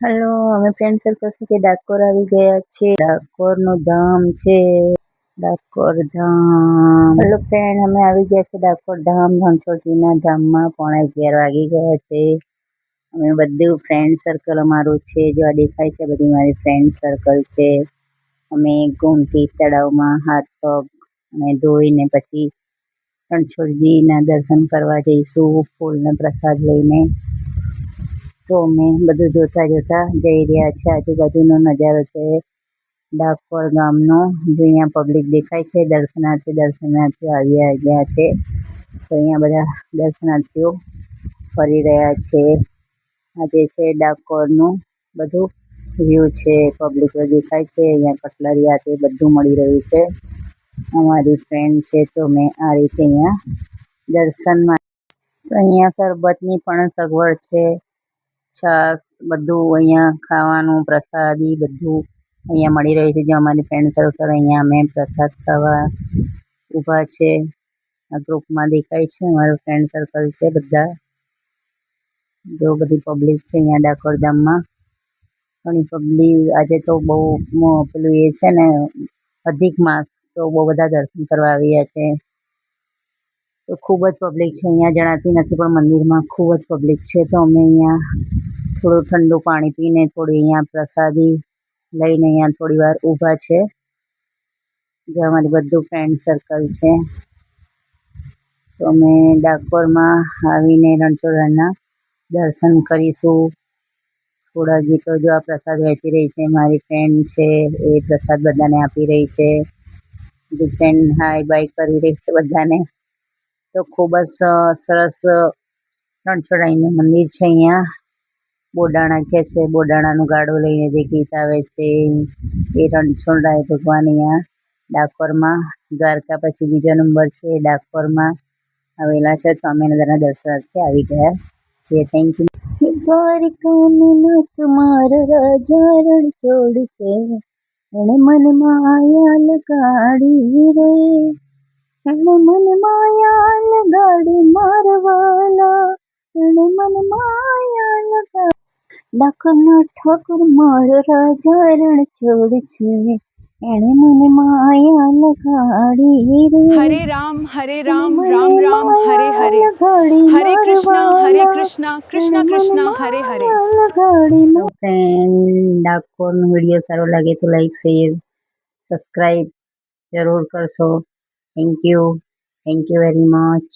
Hello, અમે friend circle સાથે ડાકોર આવી ગયા છીએ. ડાકોરનું ધામ છે, ડાકોર ધામ. હેલો ફ્રેન્ડ, અમે આવી ગયા છે ડાકોર ધામ. રણછોડજીના ધામમાં 11:15 વાગી ગયા છે. અમે બધું ફ્રેન્ડ સર્કલ અમારું છે. જો આ દેખાય છે બધી મારી ફ્રેન્ડ સર્કલ છે. અમે ગોમતી તળાવમાં હાથ પગ અને ધોઈને પછી રણછોડજીના દર્શન કરવા જઈશું, ફૂલને પ્રસાદ લઈને. તો અમે બધું જોતા જઈ રહ્યા છે. આજુબાજુનો નજારો છે ડાકોર ગામનો. જો અહીંયા પબ્લિક દેખાય છે, દર્શનાર્થીઓ આવી ગયા છે. તો અહીંયા બધા દર્શનાર્થીઓ ફરી રહ્યા છે. આજે છે ડાકોરનું બધું વ્યૂ છે. પબ્લિક દેખાય છે. અહીંયા કટલરિયા તે બધું મળી રહ્યું છે. અમારી ફ્રેન્ડ છે તો મેં આ રીતે અહીંયા દર્શનમાં. તો અહીંયા શરબતની પણ સગવડ છે, છાસ બધું અહીંયા ખાવાનું, પ્રસાદી બધું અહીંયા મળી રહ્યું છે. જે અમારી ફ્રેન્ડ સર્કલ અહીંયા અમે પ્રસાદ ખાવા ઊભા છે. આ ગ્રુપમાં દેખાય છે અમારું ફ્રેન્ડ સર્કલ છે બધા. જો બધી પબ્લિક છે અહીંયા ડાકોર ધામમાં. ઘણી પબ્લિક આજે તો બહુ પેલું એ છે ને અધિક માસ, તો બહુ બધા દર્શન કરવા આવ્યા છે. તો ખૂબ જ પબ્લિક છે. અહીંયા જણાતી નથી પણ મંદિરમાં ખૂબ જ પબ્લિક છે. તો અમે અહીંયા થોડું ઠંડુ પાણી પીને થોડી અહીંયા પ્રસાદી લઈને અહીંયા થોડી વાર ઊભા છે. જે અમારી બધું ફ્રેન્ડ સર્કલ છે. તો અમે ડાકોરમાં આવીને રણછોડરાયના દર્શન કરીશું. થોડા ગીતો જો આ પ્રસાદ વહેંચી રહી છે મારી ફ્રેન્ડ છે, એ પ્રસાદ બધાને આપી રહી છે. બધી ફ્રેન્ડ હાય બાય કરી રહી છે બધાને. તો ખૂબ જ સરસ રણછોડરાયનું મંદિર છે. અહીંયા બોડાણા કે છે, બોડાણાનું ગાડું લઈને જે ગીત આવે છે એ રણછોડરાય ભગવાન અહીંયા ડાકોરમાં, દ્વારકા પછી બીજો નંબર છે ડાકોરમાં આવેલા છે. તો અમે નદરના દર્શનાર્થે આવી ગયા છીએ. Thank you. દ્વારિકાનો નાથ મારો રાજા રણછોડ છે, એણે મને માયા લગાડી રે, એણે મને માયા લગાડી મારવાલા, એણે મને માયા લગાડી. ડાકોરના ઠાકોર મારો રાજા રણછોડ છે, એણે મને માયા લગાડી રે. हरे राम राम राम हरे हरे, हरे कृष्णा कृष्णा कृष्णा हरे हरे. ફ્રેન્ડ, ડાકોરનો વિડીયો સારો લાગે તો લાઈક, શેર, સબસ્ક્રાઈબ જરૂર કરશો. Thank you very much.